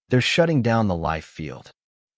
They're shutting down the life field.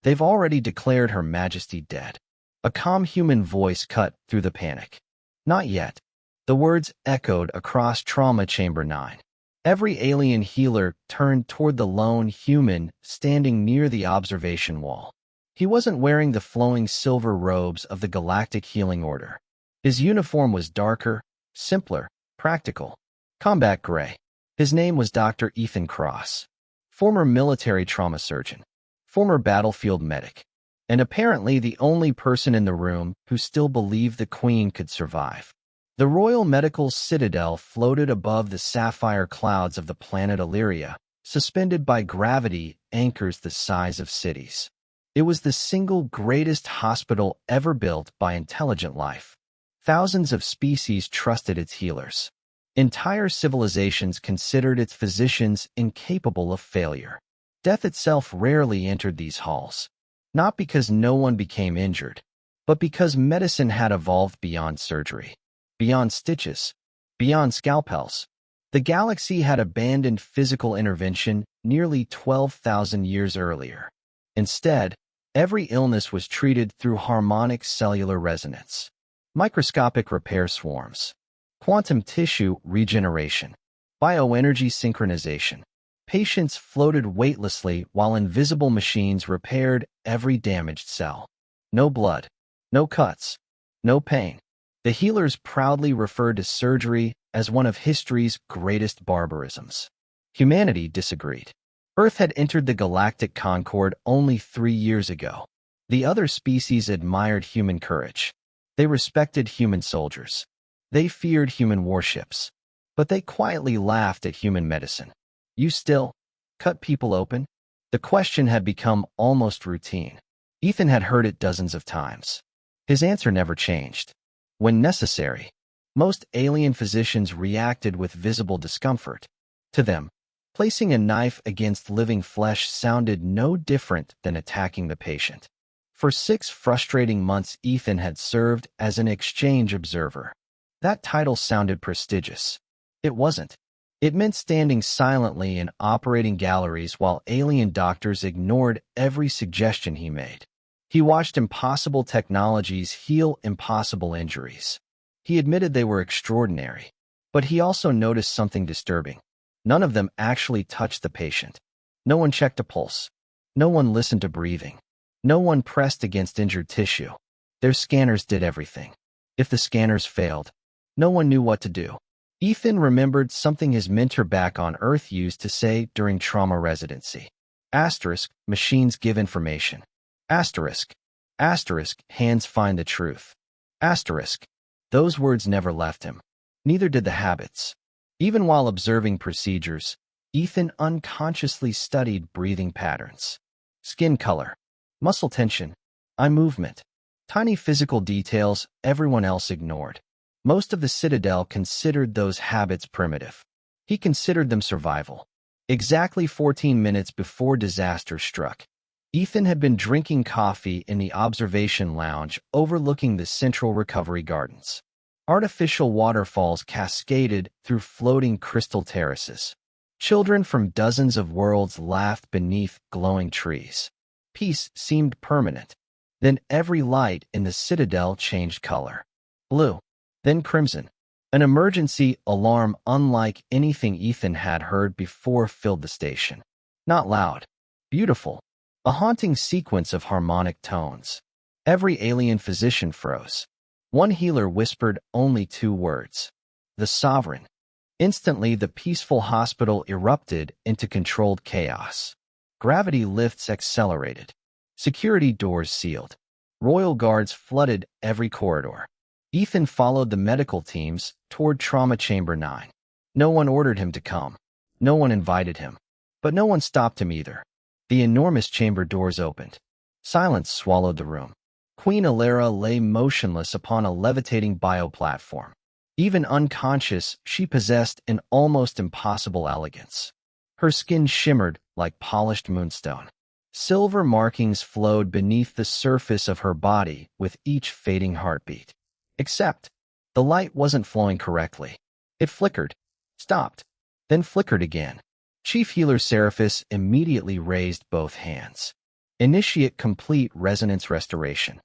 They've already declared Her Majesty dead. A calm human voice cut through the panic. Not yet. The words echoed across Trauma Chamber 9. Every alien healer turned toward the lone human standing near the observation wall. He wasn't wearing the flowing silver robes of the Galactic Healing Order. His uniform was darker, simpler, practical. Combat gray. His name was Dr. Ethan Cross. Former military trauma surgeon. Former battlefield medic. And apparently the only person in the room who still believed the Queen could survive. The Royal Medical Citadel floated above the sapphire clouds of the planet Illyria, suspended by gravity anchors the size of cities. It was the single greatest hospital ever built by intelligent life. Thousands of species trusted its healers. Entire civilizations considered its physicians incapable of failure. Death itself rarely entered these halls. Not because no one became injured, but because medicine had evolved beyond surgery. Beyond stitches, beyond scalpels. The galaxy had abandoned physical intervention nearly 12,000 years earlier. Instead, every illness was treated through harmonic cellular resonance, microscopic repair swarms, quantum tissue regeneration, bioenergy synchronization. Patients floated weightlessly while invisible machines repaired every damaged cell. No blood, no cuts, no pain. The healers proudly referred to surgery as one of history's greatest barbarisms. Humanity disagreed. Earth had entered the galactic concord only 3 years ago. The other species admired human courage. They respected human soldiers. They feared human warships. But they quietly laughed at human medicine. You still cut people open? The question had become almost routine. Ethan had heard it dozens of times. His answer never changed. When necessary, most alien physicians reacted with visible discomfort. To them, placing a knife against living flesh sounded no different than attacking the patient. For 6 frustrating months, Ethan had served as an exchange observer. That title sounded prestigious. It wasn't. It meant standing silently in operating galleries while alien doctors ignored every suggestion he made. He watched impossible technologies heal impossible injuries. He admitted they were extraordinary, but he also noticed something disturbing. None of them actually touched the patient. No one checked a pulse. No one listened to breathing. No one pressed against injured tissue. Their scanners did everything. If the scanners failed, no one knew what to do. Ethan remembered something his mentor back on Earth used to say during trauma residency. Asterisk, machines give information. Asterisk, asterisk, hands find the truth. Asterisk. Those words never left him. Neither did the habits. Even while observing procedures, Ethan unconsciously studied breathing patterns. Skin color, muscle tension, eye movement. Tiny physical details everyone else ignored. Most of the Citadel considered those habits primitive. He considered them survival. Exactly 14 minutes before disaster struck, Ethan had been drinking coffee in the observation lounge overlooking the Central Recovery Gardens. Artificial waterfalls cascaded through floating crystal terraces. Children from dozens of worlds laughed beneath glowing trees. Peace seemed permanent. Then every light in the Citadel changed color. Blue, then crimson. An emergency alarm unlike anything Ethan had heard before filled the station. Not loud, beautiful. A haunting sequence of harmonic tones. Every alien physician froze. One healer whispered only 2 words. The Sovereign. Instantly, the peaceful hospital erupted into controlled chaos. Gravity lifts accelerated. Security doors sealed. Royal guards flooded every corridor. Ethan followed the medical teams toward Trauma Chamber 9. No one ordered him to come. No one invited him. But no one stopped him either. The enormous chamber doors opened. Silence swallowed the room. Queen Illyria lay motionless upon a levitating bioplatform. Even unconscious, she possessed an almost impossible elegance. Her skin shimmered like polished moonstone. Silver markings flowed beneath the surface of her body with each fading heartbeat. Except, the light wasn't flowing correctly. It flickered, stopped, then flickered again. Chief Healer Seraphis immediately raised both hands. Initiate complete resonance restoration.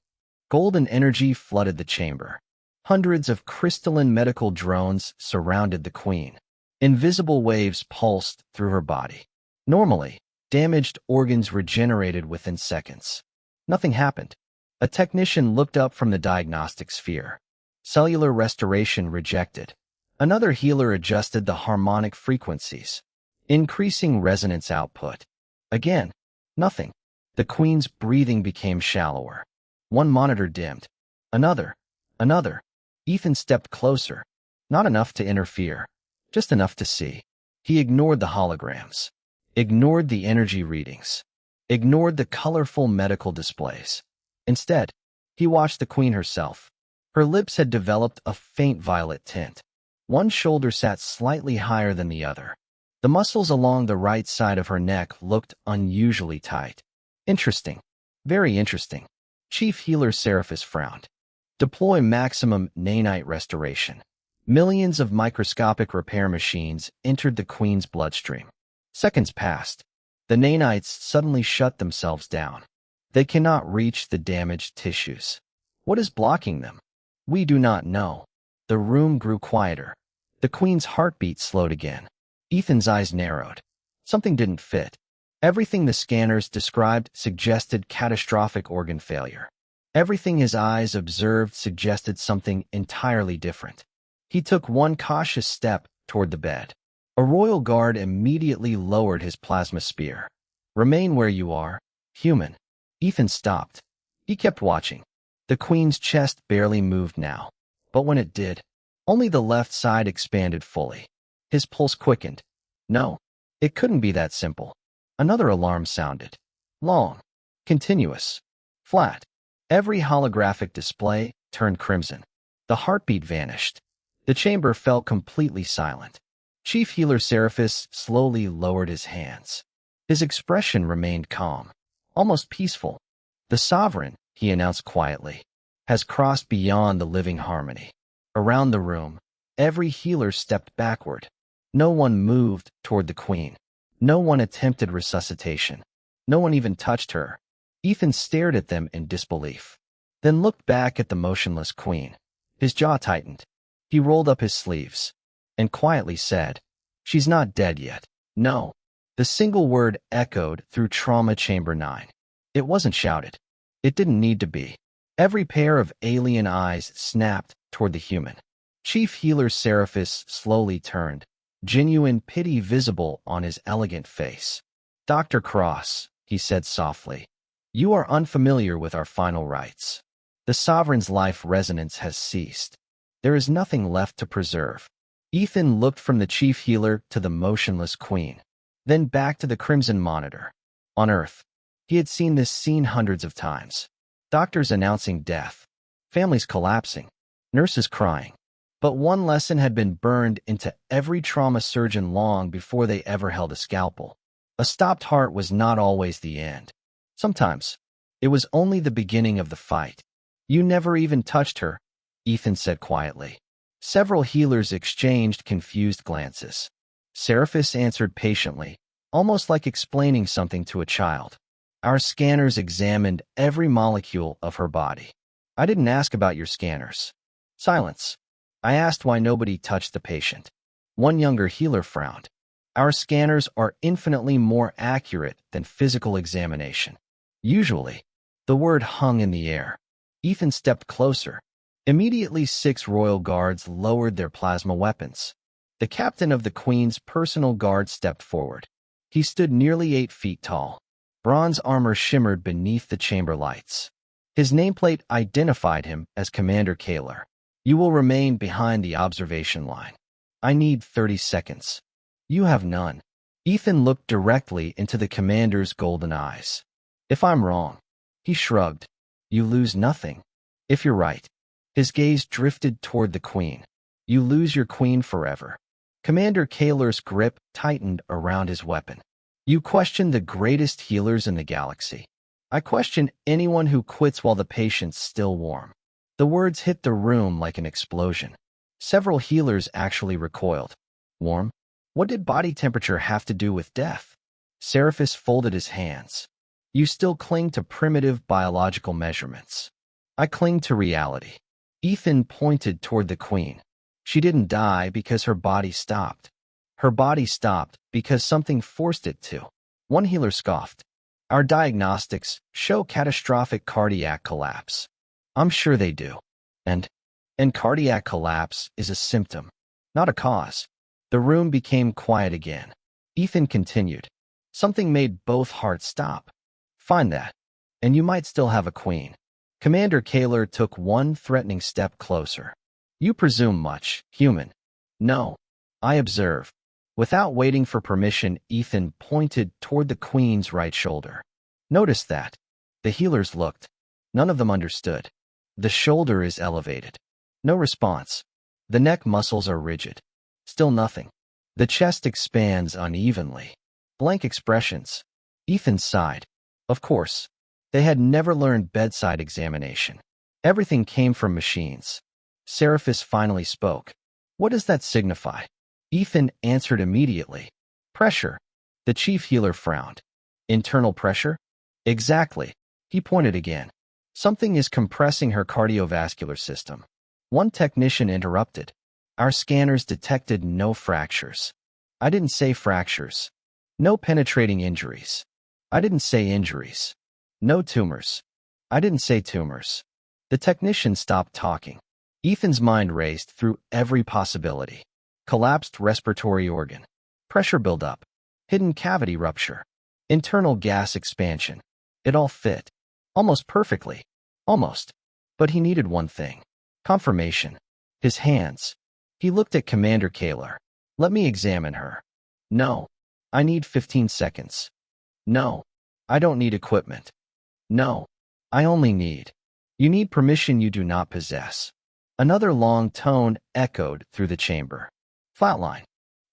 Golden energy flooded the chamber. Hundreds of crystalline medical drones surrounded the queen. Invisible waves pulsed through her body. Normally, damaged organs regenerated within seconds. Nothing happened. A technician looked up from the diagnostic sphere. Cellular restoration rejected. Another healer adjusted the harmonic frequencies, increasing resonance output. Again, nothing. The queen's breathing became shallower. One monitor dimmed. Another. Ethan stepped closer. Not enough to interfere, just enough to see. He ignored the holograms, ignored the energy readings, ignored the colorful medical displays. Instead, he watched the queen herself. Her lips had developed a faint violet tint. One shoulder sat slightly higher than the other. The muscles along the right side of her neck looked unusually tight. Interesting. Very interesting. Chief Healer Seraphis frowned. Deploy maximum nanite restoration. Millions of microscopic repair machines entered the queen's bloodstream. Seconds passed. The nanites suddenly shut themselves down. They cannot reach the damaged tissues. What is blocking them? We do not know. The room grew quieter. The queen's heartbeat slowed again. Ethan's eyes narrowed. Something didn't fit. Everything the scanners described suggested catastrophic organ failure. Everything his eyes observed suggested something entirely different. He took one cautious step toward the bed. A royal guard immediately lowered his plasma spear. Remain where you are, human. Ethan stopped. He kept watching. The queen's chest barely moved now. But when it did, only the left side expanded fully. His pulse quickened. No, it couldn't be that simple. Another alarm sounded. Long, continuous, flat. Every holographic display turned crimson. The heartbeat vanished. The chamber felt completely silent. Chief Healer Seraphis slowly lowered his hands. His expression remained calm, almost peaceful. The sovereign, he announced quietly, has crossed beyond the living harmony. Around the room, every healer stepped backward. No one moved toward the queen. No one attempted resuscitation. No one even touched her. Ethan stared at them in disbelief, then looked back at the motionless queen. His jaw tightened. He rolled up his sleeves and quietly said, "She's not dead yet." No. The single word echoed through Trauma Chamber 9. It wasn't shouted. It didn't need to be. Every pair of alien eyes snapped toward the human. Chief Healer Seraphis slowly turned, genuine pity visible on his elegant face. "Dr. Cross," he said softly, "you are unfamiliar with our final rites. The sovereign's life resonance has ceased. There is nothing left to preserve." Ethan looked from the chief healer to the motionless queen, then back to the crimson monitor. On Earth, he had seen this scene hundreds of times. Doctors announcing death, families collapsing, nurses crying. But one lesson had been burned into every trauma surgeon long before they ever held a scalpel. A stopped heart was not always the end. Sometimes, it was only the beginning of the fight. "You never even touched her," Ethan said quietly. Several healers exchanged confused glances. Seraphis answered patiently, almost like explaining something to a child. "Our scanners examined every molecule of her body." "I didn't ask about your scanners." Silence. "I asked why nobody touched the patient." One younger healer frowned. "Our scanners are infinitely more accurate than physical examination." Usually, the word hung in the air. Ethan stepped closer. Immediately 6 royal guards lowered their plasma weapons. The captain of the Queen's personal guard stepped forward. He stood nearly 8 feet tall. Bronze armor shimmered beneath the chamber lights. His nameplate identified him as Commander Kaler. "You will remain behind the observation line. I need 30 seconds. You have none." Ethan looked directly into the commander's golden eyes. "If I'm wrong," he shrugged, "you lose nothing. If you're right." His gaze drifted toward the queen. "You lose your queen forever." Commander Kaler's grip tightened around his weapon. "You question the greatest healers in the galaxy. I question anyone who quits while the patient's still warm." The words hit the room like an explosion. Several healers actually recoiled. "Warm? What did body temperature have to do with death? Seraphis folded his hands. You still cling to primitive biological measurements. I cling to reality. Ethan pointed toward the queen. She didn't die because her body stopped. Her body stopped because something forced it to. One healer scoffed. Our diagnostics show catastrophic cardiac collapse. I'm sure they do. And cardiac collapse is a symptom, not a cause. The room became quiet again. Ethan continued. Something made both hearts stop. Find that, and you might still have a queen. Commander Kaler took one threatening step closer. You presume much, human. No. I observe. Without waiting for permission, Ethan pointed toward the queen's right shoulder. Notice that. The healers looked. None of them understood. The shoulder is elevated. No response. The neck muscles are rigid. Still nothing. The chest expands unevenly. Blank expressions. Ethan sighed. Of course. They had never learned bedside examination. Everything came from machines. Seraphis finally spoke. What does that signify? Ethan answered immediately. Pressure. The chief healer frowned. Internal pressure? Exactly. He pointed again. Something is compressing her cardiovascular system. One technician interrupted. Our scanners detected no fractures. I didn't say fractures. No penetrating injuries. I didn't say injuries. No tumors. I didn't say tumors. The technician stopped talking. Ethan's mind raced through every possibility. Collapsed respiratory organ. Pressure buildup. Hidden cavity rupture. Internal gas expansion. It all fit. Almost perfectly. Almost. But he needed one thing. Confirmation. His hands. He looked at Commander Kaler. Let me examine her. No. I need 15 seconds. No. I don't need equipment. No. I only need. You need permission you do not possess. Another long tone echoed through the chamber. Flatline.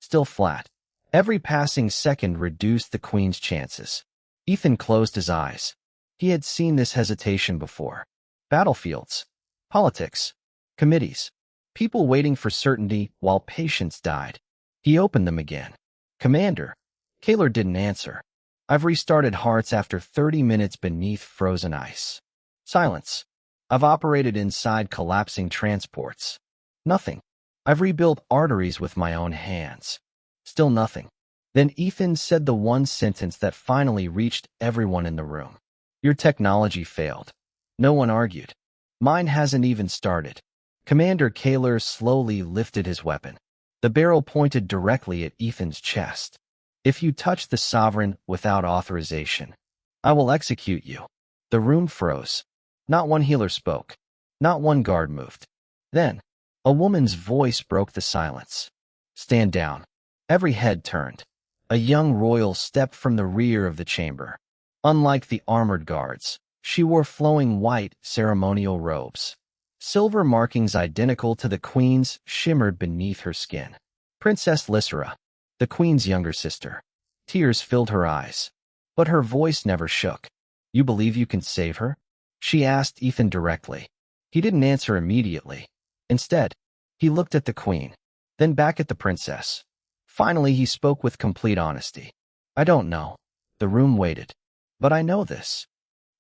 Still flat. Every passing second reduced the queen's chances. Ethan closed his eyes. He had seen this hesitation before. Battlefields. Politics. Committees. People waiting for certainty while patience died. He opened them again. Commander. Kaler didn't answer. I've restarted hearts after 30 minutes beneath frozen ice. Silence. I've operated inside collapsing transports. Nothing. I've rebuilt arteries with my own hands. Still nothing. Then Ethan said the one sentence that finally reached everyone in the room. Your technology failed. No one argued. Mine hasn't even started. Commander Kaler slowly lifted his weapon. The barrel pointed directly at Ethan's chest. If you touch the sovereign without authorization, I will execute you. The room froze. Not one healer spoke. Not one guard moved. Then, a woman's voice broke the silence. Stand down. Every head turned. A young royal stepped from the rear of the chamber. Unlike the armored guards, she wore flowing white ceremonial robes. Silver markings identical to the queen's shimmered beneath her skin. Princess Lysera, the queen's younger sister. Tears filled her eyes. But her voice never shook. You believe you can save her? She asked Ethan directly. He didn't answer immediately. Instead, he looked at the queen, then back at the princess. Finally, he spoke with complete honesty. I don't know. The room waited. But I know this.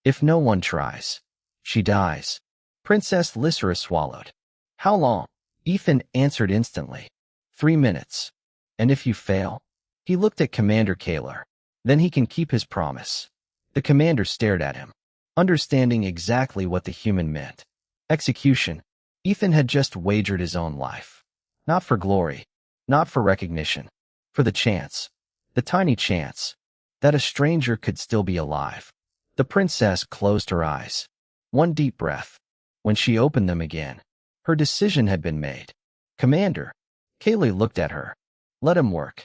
If no one tries, she dies. Princess Lysera swallowed. How long? Ethan answered instantly. 3 minutes. And if you fail? He looked at Commander Kaler. Then he can keep his promise. The commander stared at him, understanding exactly what the human meant. Execution. Ethan had just wagered his own life. Not for glory. Not for recognition. For the chance. The tiny chance. That a stranger could still be alive. The princess closed her eyes. One deep breath. When she opened them again, her decision had been made. Commander. Kaylee looked at her. Let him work.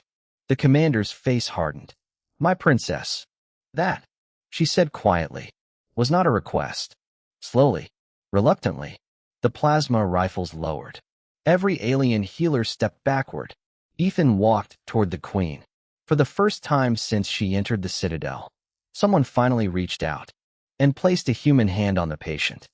The commander's face hardened. My princess. That, she said quietly, was not a request. Slowly, reluctantly, the plasma rifles lowered. Every alien healer stepped backward. Ethan walked toward the queen. For the first time since she entered the citadel, someone finally reached out and placed a human hand on the patient.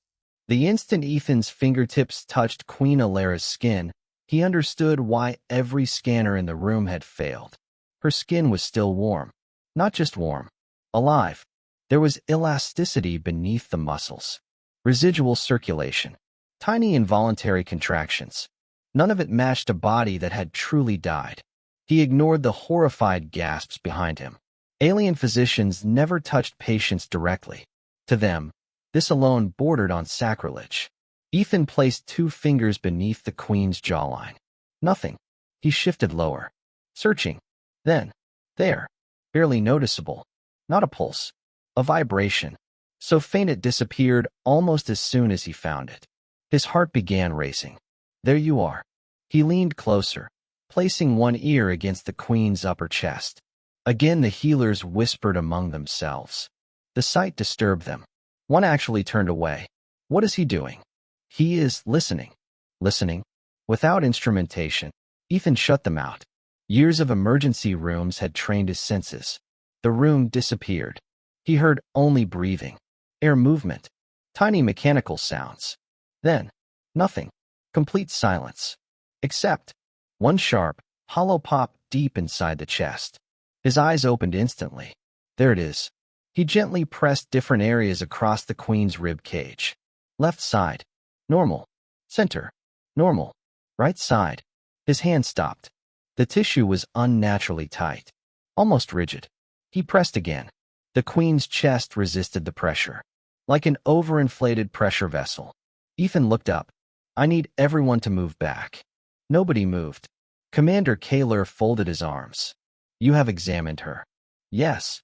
The instant Ethan's fingertips touched Queen Alera's skin, He understood why every scanner in the room had failed. Her skin was still warm. Not just warm. Alive. There was elasticity beneath the muscles. Residual circulation. Tiny involuntary contractions. None of it matched a body that had truly died. He ignored the horrified gasps behind him. Alien physicians never touched patients directly. To them, this alone bordered on sacrilege. Ethan placed 2 fingers beneath the Queen's jawline. Nothing. He shifted lower. Searching. Then, there. Barely noticeable. Not a pulse. A vibration. So faint it disappeared almost as soon as he found it. His heart began racing. There you are. He leaned closer, placing one ear against the Queen's upper chest. Again the healers whispered among themselves. The sight disturbed them. One actually turned away. What is he doing? He is listening. Listening. Without instrumentation, Ethan shut them out. Years of emergency rooms had trained his senses. The room disappeared. He heard only breathing, air movement, tiny mechanical sounds. Then, nothing. Complete silence. Except one sharp, hollow pop deep inside the chest. His eyes opened instantly. There it is. He gently pressed different areas across the Queen's rib cage. Left side. Normal. Center. Normal. Right side. His hand stopped. The tissue was unnaturally tight. Almost rigid. He pressed again. The Queen's chest resisted the pressure. Like an overinflated pressure vessel. Ethan looked up. I need everyone to move back. Nobody moved. Commander Kaler folded his arms. You have examined her. Yes.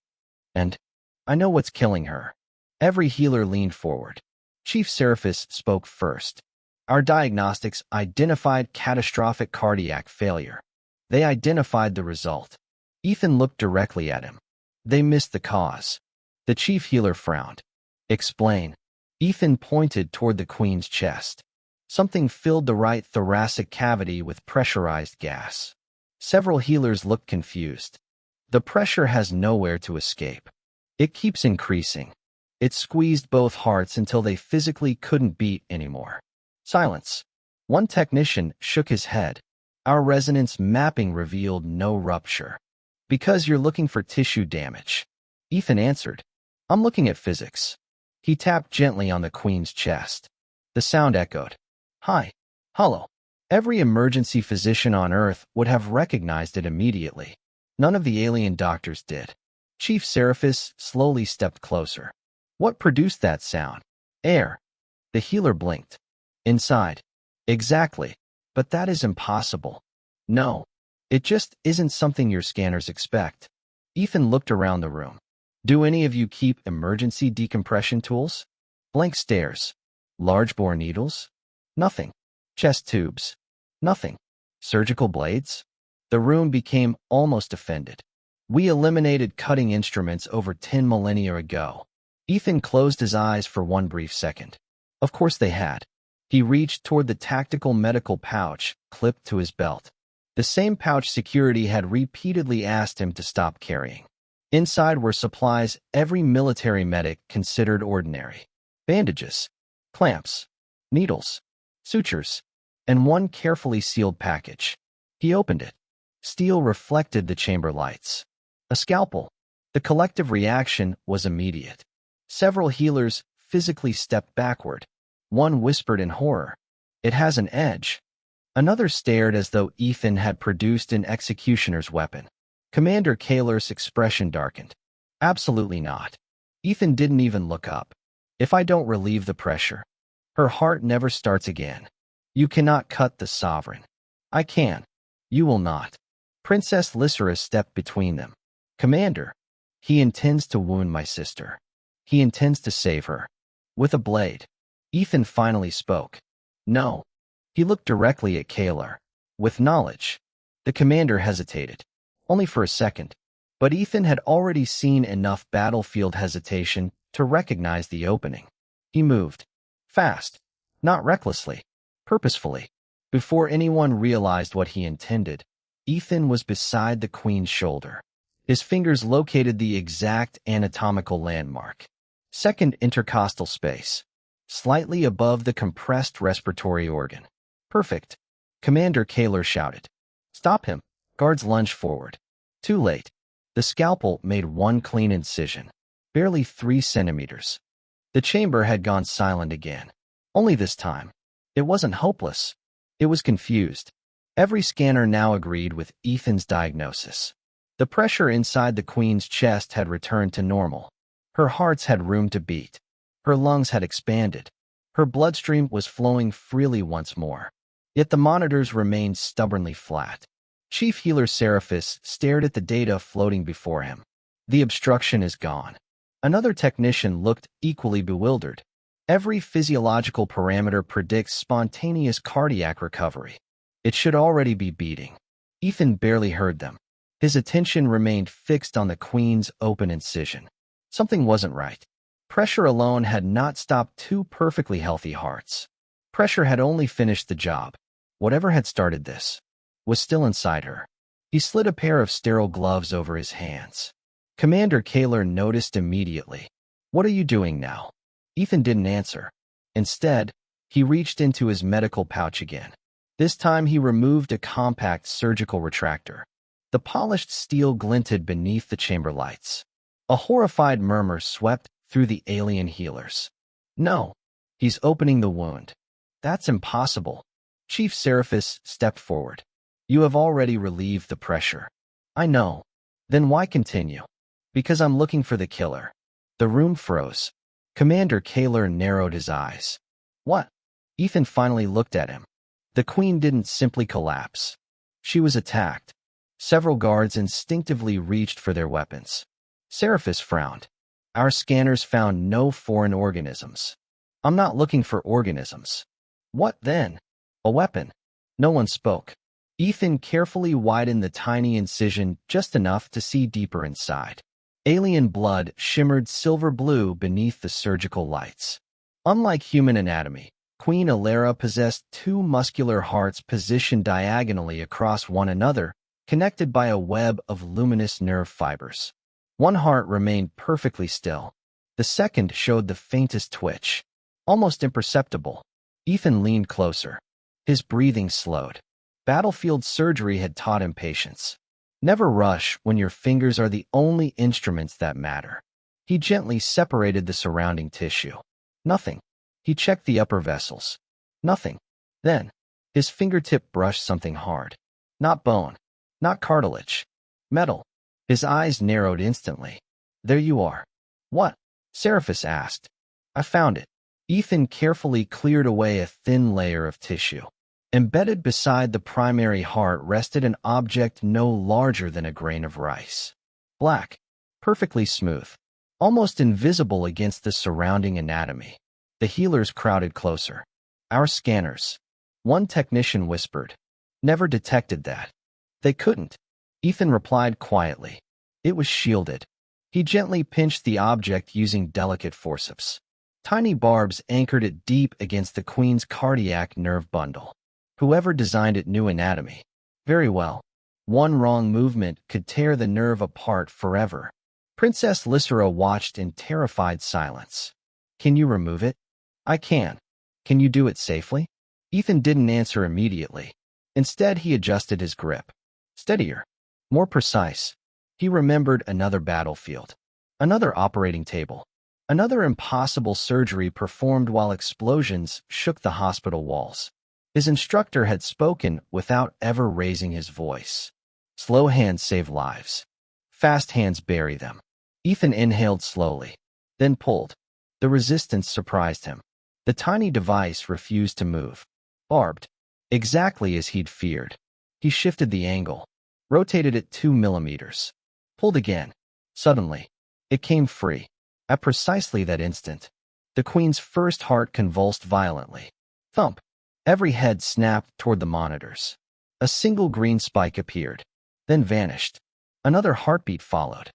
And I know what's killing her. Every healer leaned forward. Chief Seraphis spoke first. Our diagnostics identified catastrophic cardiac failure. They identified the result. Ethan looked directly at him. They missed the cause. The chief healer frowned. Explain. Ethan pointed toward the Queen's chest. Something filled the right thoracic cavity with pressurized gas. Several healers looked confused. The pressure has nowhere to escape. It keeps increasing. It squeezed both hearts until they physically couldn't beat anymore. Silence. One technician shook his head. Our resonance mapping revealed no rupture. Because you're looking for tissue damage. Ethan answered. I'm looking at physics. He tapped gently on the Queen's chest. The sound echoed. Hi. Hello. Every emergency physician on Earth would have recognized it immediately. None of the alien doctors did. Chief Seraphis slowly stepped closer. What produced that sound? Air. The healer blinked. Inside. Exactly. But that is impossible. No. It just isn't something your scanners expect. Ethan looked around the room. Do any of you keep emergency decompression tools? Blank stares. Large bore needles? Nothing. Chest tubes? Nothing. Surgical blades? The room became almost offended. We eliminated cutting instruments over 10 millennia ago. Ethan closed his eyes for one brief second. Of course they had. He reached toward the tactical medical pouch clipped to his belt. The same pouch security had repeatedly asked him to stop carrying. Inside were supplies every military medic considered ordinary. Bandages, clamps, needles, sutures, and one carefully sealed package. He opened it. Steel reflected the chamber lights. A scalpel. The collective reaction was immediate. Several healers physically stepped backward. One whispered in horror. It has an edge. Another stared as though Ethan had produced an executioner's weapon. Commander Kaler's expression darkened. Absolutely not. Ethan didn't even look up. If I don't relieve the pressure, her heart never starts again. You cannot cut the sovereign. I can. You will not. Princess Lysera stepped between them. Commander, he intends to wound my sister. He intends to save her. With a blade. Ethan finally spoke. No. He looked directly at Kaler. With knowledge. The commander hesitated. Only for a second. But Ethan had already seen enough battlefield hesitation to recognize the opening. He moved. Fast. Not recklessly. Purposefully. Before anyone realized what he intended, Ethan was beside the Queen's shoulder. His fingers located the exact anatomical landmark. Second intercostal space. Slightly above the compressed respiratory organ. Perfect. Commander Kaler shouted. Stop him. Guards lunged forward. Too late. The scalpel made one clean incision. Barely 3 centimeters. The chamber had gone silent again. Only this time. It wasn't hopeless. It was confused. Every scanner now agreed with Ethan's diagnosis. The pressure inside the Queen's chest had returned to normal. Her heart had room to beat. Her lungs had expanded. Her bloodstream was flowing freely once more. Yet the monitors remained stubbornly flat. Chief Healer Seraphis stared at the data floating before him. The obstruction is gone. Another technician looked equally bewildered. Every physiological parameter predicts spontaneous cardiac recovery. It should already be beating. Ethan barely heard them. His attention remained fixed on the Queen's open incision. Something wasn't right. Pressure alone had not stopped 2 perfectly healthy hearts. Pressure had only finished the job. Whatever had started this was still inside her. He slid a pair of sterile gloves over his hands. Commander Kaler noticed immediately. What are you doing now? Ethan didn't answer. Instead, he reached into his medical pouch again. This time he removed a compact surgical retractor. The polished steel glinted beneath the chamber lights. A horrified murmur swept through the alien healers. No, he's opening the wound. That's impossible. Chief Seraphis stepped forward. You have already relieved the pressure. I know. Then why continue? Because I'm looking for the killer. The room froze. Commander Kaler narrowed his eyes. What? Ethan finally looked at him. The Queen didn't simply collapse. She was attacked. Several guards instinctively reached for their weapons. Seraphis frowned. Our scanners found no foreign organisms. I'm not looking for organisms. What then? A weapon. No one spoke. Ethan carefully widened the tiny incision just enough to see deeper inside. Alien blood shimmered silver blue beneath the surgical lights. Unlike human anatomy, Queen Alara possessed 2 muscular hearts positioned diagonally across one another, connected by a web of luminous nerve fibers. One heart remained perfectly still. The second showed the faintest twitch. Almost imperceptible. Ethan leaned closer. His breathing slowed. Battlefield surgery had taught him patience. Never rush when your fingers are the only instruments that matter. He gently separated the surrounding tissue. Nothing. He checked the upper vessels. Nothing. Then, his fingertip brushed something hard. Not bone. Not cartilage. Metal. His eyes narrowed instantly. There you are. What? Seraphis asked. I found it. Ethan carefully cleared away a thin layer of tissue. Embedded beside the primary heart rested an object no larger than a grain of rice. Black. Perfectly smooth. Almost invisible against the surrounding anatomy. The healers crowded closer. Our scanners. One technician whispered. Never detected that. They couldn't. Ethan replied quietly. It was shielded. He gently pinched the object using delicate forceps. Tiny barbs anchored it deep against the Queen's cardiac nerve bundle. Whoever designed it knew anatomy. Very well. One wrong movement could tear the nerve apart forever. Princess Lysera watched in terrified silence. Can you remove it? I can. Can you do it safely? Ethan didn't answer immediately. Instead, he adjusted his grip. Steadier. More precise. He remembered another battlefield. Another operating table. Another impossible surgery performed while explosions shook the hospital walls. His instructor had spoken without ever raising his voice. Slow hands save lives. Fast hands bury them. Ethan inhaled slowly, then pulled. The resistance surprised him. The tiny device refused to move. Barbed. Exactly as he'd feared. He shifted the angle. Rotated it 2 millimeters. Pulled again. Suddenly, it came free. At precisely that instant, the Queen's first heart convulsed violently. Thump. Every head snapped toward the monitors. A single green spike appeared, then vanished. Another heartbeat followed.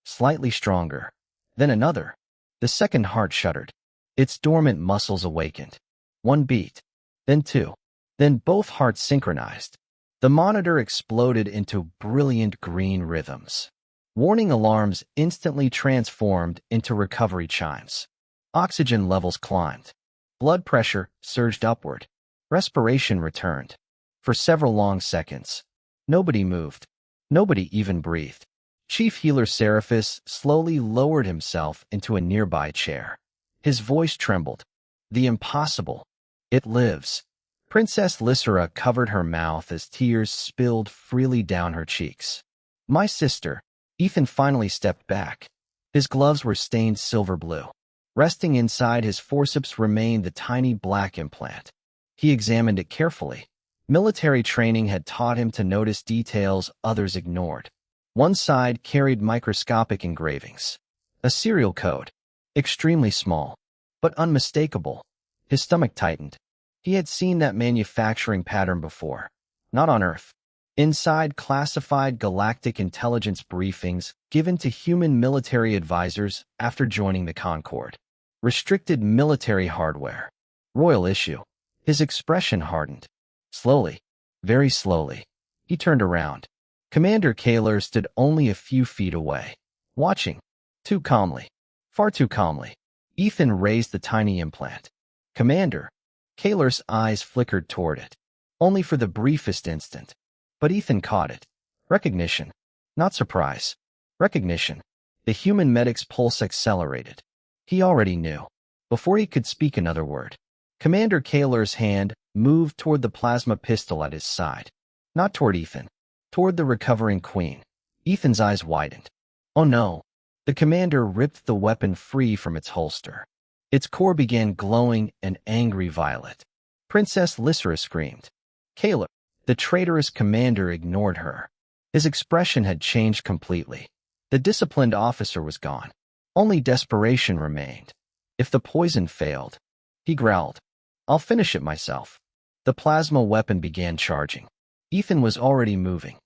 Slightly stronger. Then another. The second heart shuddered. Its dormant muscles awakened. 1 beat. Then 2. Then both hearts synchronized. The monitor exploded into brilliant green rhythms. Warning alarms instantly transformed into recovery chimes. Oxygen levels climbed. Blood pressure surged upward. Respiration returned. For several long seconds, nobody moved. Nobody even breathed. Chief Healer Seraphis slowly lowered himself into a nearby chair. His voice trembled. The impossible. It lives. Princess Lysera covered her mouth as tears spilled freely down her cheeks. My sister. Ethan finally stepped back. His gloves were stained silver blue. Resting inside his forceps remained the tiny black implant. He examined it carefully. Military training had taught him to notice details others ignored. One side carried microscopic engravings. A serial code. Extremely small, but unmistakable. His stomach tightened. He had seen that manufacturing pattern before. Not on Earth. Inside classified galactic intelligence briefings given to human military advisors after joining the Concord. Restricted military hardware. Royal issue. His expression hardened. Slowly, very slowly, he turned around. Commander Kaler stood only a few feet away, watching. Too calmly. Far too calmly. Ethan raised the tiny implant. Commander. Kaler's eyes flickered toward it. Only for the briefest instant. But Ethan caught it. Recognition. Not surprise. Recognition. The human medic's pulse accelerated. He already knew. Before he could speak another word. Commander Kaler's hand moved toward the plasma pistol at his side. Not toward Ethan. Toward the recovering queen. Ethan's eyes widened. Oh no. The commander ripped the weapon free from its holster. Its core began glowing an angry violet. Princess Lysera screamed. Kaler. The traitorous commander ignored her. His expression had changed completely. The disciplined officer was gone. Only desperation remained. If the poison failed, he growled, I'll finish it myself. The plasma weapon began charging. Ethan was already moving.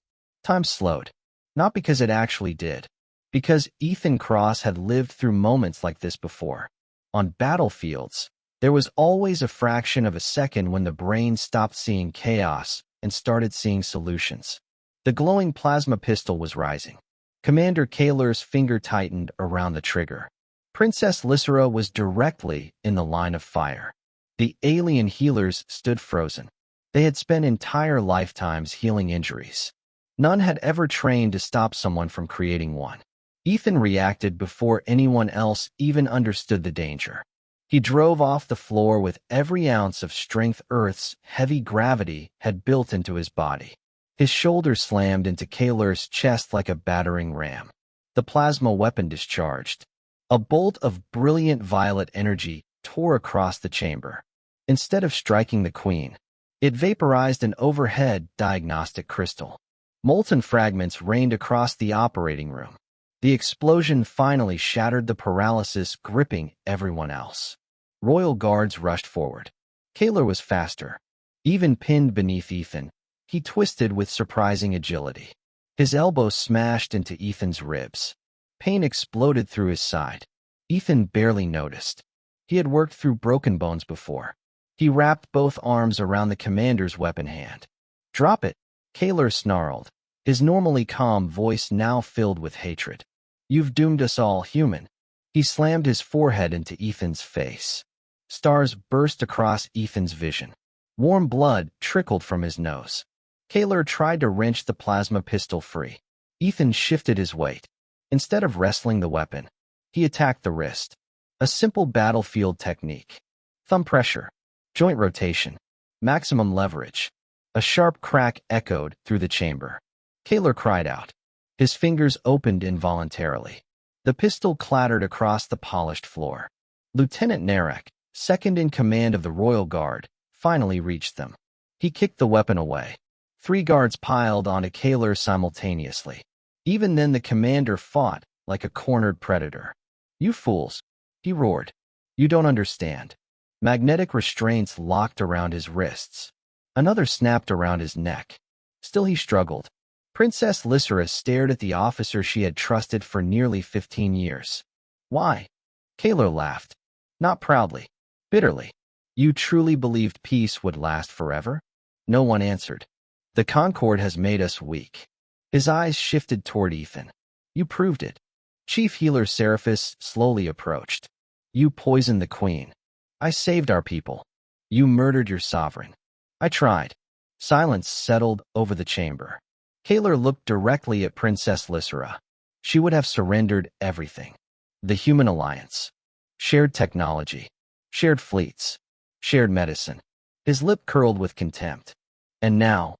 Time slowed. Not because it actually did. Because Ethan Cross had lived through moments like this before. On battlefields, there was always a fraction of a second when the brain stopped seeing chaos and started seeing solutions. The glowing plasma pistol was rising. Commander Kaler's finger tightened around the trigger. Princess Lysera was directly in the line of fire. The alien healers stood frozen. They had spent entire lifetimes healing injuries. None had ever trained to stop someone from creating one. Ethan reacted before anyone else even understood the danger. He drove off the floor with every ounce of strength Earth's heavy gravity had built into his body. His shoulder slammed into Kaler's chest like a battering ram. The plasma weapon discharged. A bolt of brilliant violet energy tore across the chamber. Instead of striking the queen, it vaporized an overhead diagnostic crystal. Molten fragments rained across the operating room. The explosion finally shattered the paralysis gripping everyone else. Royal guards rushed forward. Kaler was faster. Even pinned beneath Ethan, he twisted with surprising agility. His elbow smashed into Ethan's ribs. Pain exploded through his side. Ethan barely noticed. He had worked through broken bones before. He wrapped both arms around the commander's weapon hand. Drop it, Kaler snarled, his normally calm voice now filled with hatred. You've doomed us all, human. He slammed his forehead into Ethan's face. Stars burst across Ethan's vision. Warm blood trickled from his nose. Kaler tried to wrench the plasma pistol free. Ethan shifted his weight. Instead of wrestling the weapon, he attacked the wrist. A simple battlefield technique. Thumb pressure. Joint rotation. Maximum leverage. A sharp crack echoed through the chamber. Kaler cried out. His fingers opened involuntarily. The pistol clattered across the polished floor. Lieutenant Narek, second in command of the Royal Guard, finally reached them. He kicked the weapon away. 3 guards piled onto Kaler simultaneously. Even then the commander fought like a cornered predator. You fools, he roared. You don't understand. Magnetic restraints locked around his wrists. Another snapped around his neck. Still he struggled. Princess Lysera stared at the officer she had trusted for nearly 15 years. Why? Kaler laughed. Not proudly. Bitterly. You truly believed peace would last forever? No one answered. The Concord has made us weak. His eyes shifted toward Ethan. You proved it. Chief Healer Seraphis slowly approached. You poisoned the queen. I saved our people. You murdered your sovereign. I tried. Silence settled over the chamber. Kaler looked directly at Princess Lysera. She would have surrendered everything. The human alliance. Shared technology. Shared fleets. Shared medicine. His lip curled with contempt. And now,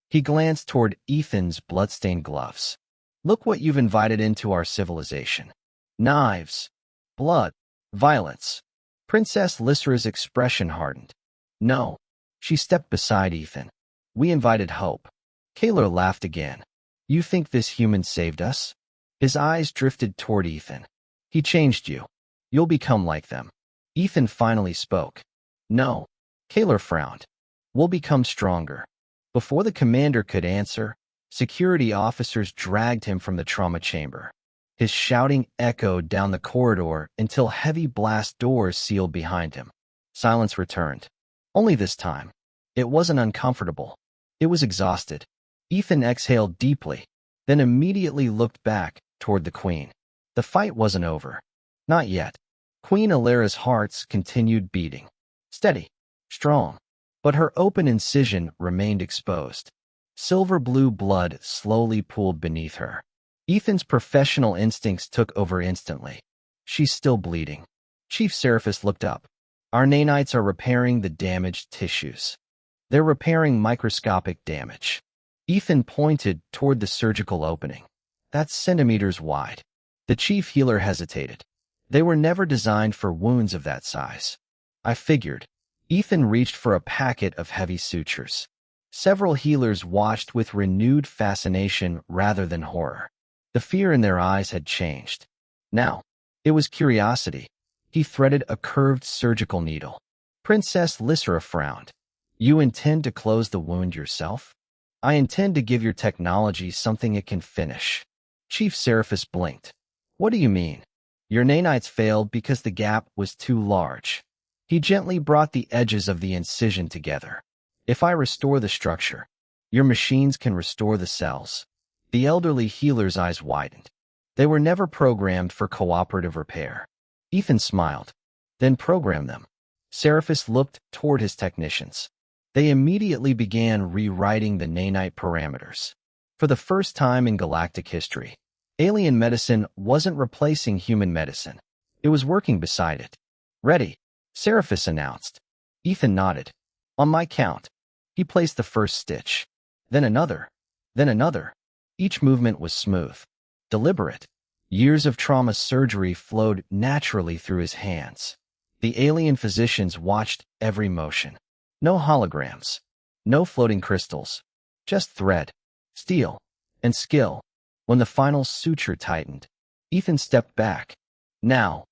he glanced toward Ethan's bloodstained gloves. Look what you've invited into our civilization. Knives. Blood. Violence. Princess Lysera's expression hardened. No. She stepped beside Ethan. We invited hope. Kaler laughed again. You think this human saved us? His eyes drifted toward Ethan. He changed you. You'll become like them. Ethan finally spoke. No. Kaler frowned. We'll become stronger. Before the commander could answer, security officers dragged him from the trauma chamber. His shouting echoed down the corridor until heavy blast doors sealed behind him. Silence returned. Only this time. It wasn't uncomfortable. It was exhausted. Ethan exhaled deeply, then immediately looked back toward the queen. The fight wasn't over. Not yet. Queen Alera's heart continued beating. Steady. Strong. But her open incision remained exposed. Silver-blue blood slowly pooled beneath her. Ethan's professional instincts took over instantly. She's still bleeding. Chief Seraphis looked up. Our nanites are repairing the damaged tissues. They're repairing microscopic damage. Ethan pointed toward the surgical opening. That's centimeters wide. The chief healer hesitated. They were never designed for wounds of that size. I figured. Ethan reached for a packet of heavy sutures. Several healers watched with renewed fascination rather than horror. The fear in their eyes had changed. Now, it was curiosity. He threaded a curved surgical needle. Princess Lysera frowned. You intend to close the wound yourself? I intend to give your technology something it can finish. Chief Seraphis blinked. What do you mean? Your nanites failed because the gap was too large. He gently brought the edges of the incision together. If I restore the structure, your machines can restore the cells. The elderly healer's eyes widened. They were never programmed for cooperative repair. Ethan smiled. Then program them. Seraphis looked toward his technicians. They immediately began rewriting the nanite parameters. For the first time in galactic history, alien medicine wasn't replacing human medicine. It was working beside it. Ready, Seraphis announced. Ethan nodded. On my count. He placed the first stitch. Then another. Then another. Each movement was smooth. Deliberate. Years of trauma surgery flowed naturally through his hands. The alien physicians watched every motion. No holograms. No floating crystals. Just thread, steel, and skill. When the final suture tightened, Ethan stepped back. Now,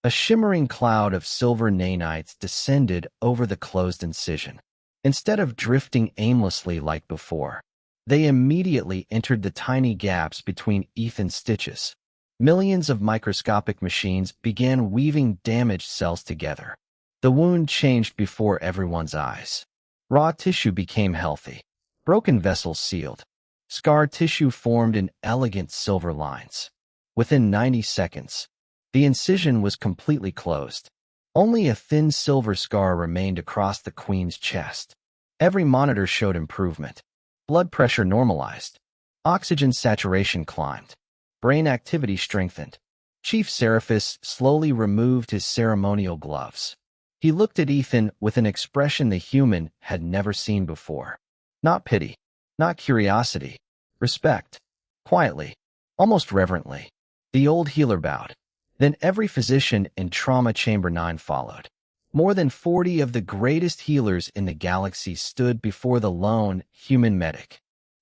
a shimmering cloud of silver nanites descended over the closed incision. Instead of drifting aimlessly like before, they immediately entered the tiny gaps between Ethan's stitches. Millions of microscopic machines began weaving damaged cells together. The wound changed before everyone's eyes. Raw tissue became healthy. Broken vessels sealed. Scar tissue formed in elegant silver lines. Within 90 seconds, the incision was completely closed. Only a thin silver scar remained across the queen's chest. Every monitor showed improvement. Blood pressure normalized. Oxygen saturation climbed. Brain activity strengthened. Chief Seraphis slowly removed his ceremonial gloves. He looked at Ethan with an expression the human had never seen before. Not pity, not curiosity, respect. Quietly, almost reverently, the old healer bowed. Then every physician in Trauma Chamber 9 followed. More than 40 of the greatest healers in the galaxy stood before the lone human medic.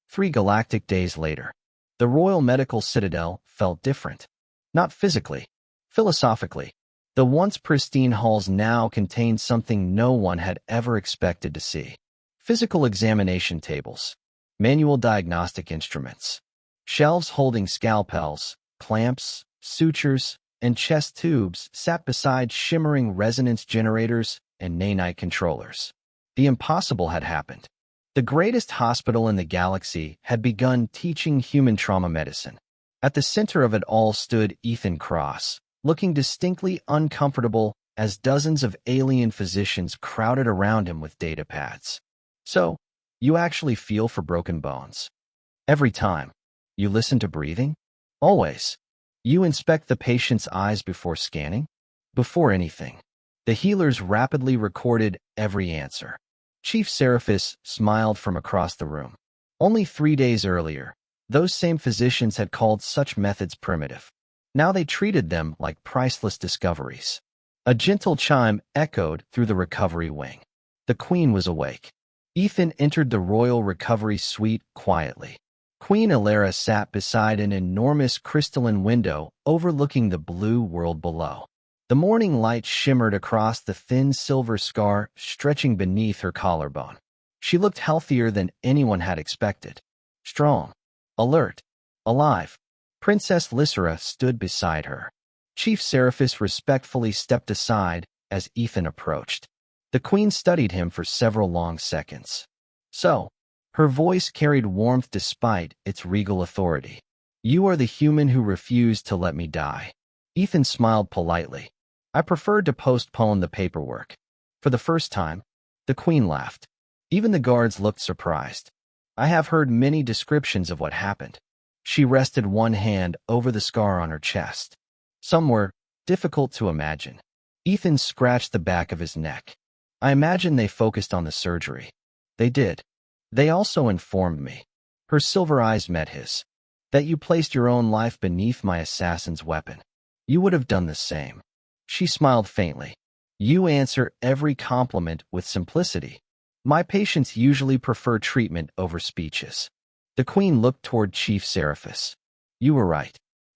3 galactic days later, the Royal Medical Citadel felt different. Not physically, philosophically. The once pristine halls now contained something no one had ever expected to see. Physical examination tables, manual diagnostic instruments, shelves holding scalpels, clamps, sutures, and chest tubes sat beside shimmering resonance generators and nanite controllers. The impossible had happened. The greatest hospital in the galaxy had begun teaching human trauma medicine. At the center of it all stood Ethan Cross, looking distinctly uncomfortable as dozens of alien physicians crowded around him with data pads. So, You actually feel for broken bones. Every time. You listen to breathing? Always. You inspect the patient's eyes before scanning? Before anything. The healers rapidly recorded every answer. Chief Seraphis smiled from across the room. Only 3 days earlier, those same physicians had called such methods primitive. Now they treated them like priceless discoveries. A gentle chime echoed through the recovery wing. The Queen was awake. Ethan entered the royal recovery suite quietly. Queen Alara sat beside an enormous crystalline window overlooking the blue world below. The morning light shimmered across the thin silver scar stretching beneath her collarbone. She looked healthier than anyone had expected. Strong, alert, alive. Princess Lysera stood beside her. Chief Seraphis respectfully stepped aside as Ethan approached. The Queen studied him for several long seconds. So, her voice carried warmth despite its regal authority. You are the human who refused to let me die. Ethan smiled politely. I preferred to postpone the paperwork. For the first time, the Queen laughed. Even the guards looked surprised. I have heard many descriptions of what happened. She rested one hand over the scar on her chest. Some were difficult to imagine. Ethan scratched the back of his neck. I imagine they focused on the surgery. They did. They also informed me. Her silver eyes met his. That you placed your own life beneath my assassin's weapon. You would have done the same. She smiled faintly. You answer every compliment with simplicity. My patients usually prefer treatment over speeches. The Queen looked toward Chief Seraphis. You were right.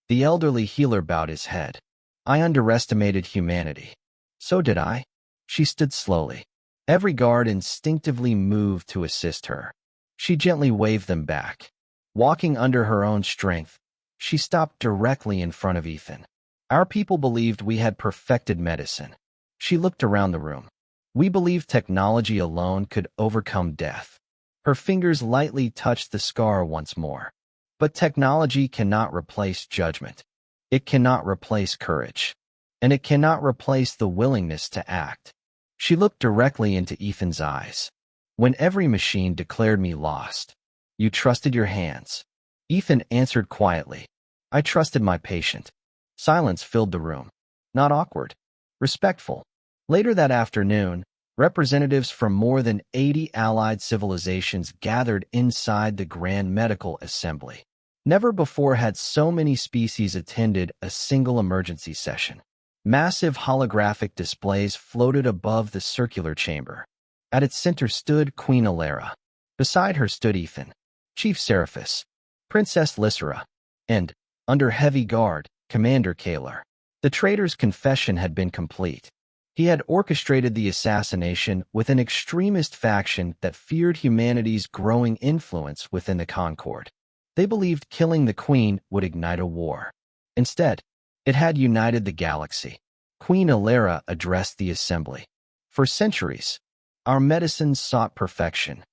The elderly healer bowed his head. I underestimated humanity. So did I. She stood slowly. Every guard instinctively moved to assist her. She gently waved them back. Walking under her own strength, she stopped directly in front of Ethan. Our people believed we had perfected medicine. She looked around the room. We believed technology alone could overcome death. Her fingers lightly touched the scar once more. But technology cannot replace judgment. It cannot replace courage. And it cannot replace the willingness to act. She looked directly into Ethan's eyes. When every machine declared me lost, you trusted your hands. Ethan answered quietly. I trusted my patient. Silence filled the room. Not awkward. Respectful. Later that afternoon, representatives from more than 80 allied civilizations gathered inside the Grand Medical Assembly. Never before had so many species attended a single emergency session. Massive holographic displays floated above the circular chamber. At its center stood Queen Alara. Beside her stood Ethan, Chief Seraphis, Princess Lysera, and, under heavy guard, Commander Kalar. The traitor's confession had been complete. He had orchestrated the assassination with an extremist faction that feared humanity's growing influence within the Concord. They believed killing the Queen would ignite a war. Instead, it had united the galaxy. Queen Alara addressed the assembly. For centuries, our medicines sought perfection,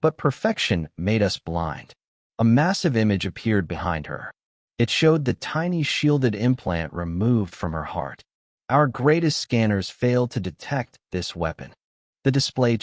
but perfection made us blind. A massive image appeared behind her. It showed the tiny shielded implant removed from her heart. Our greatest scanners failed to detect this weapon. The display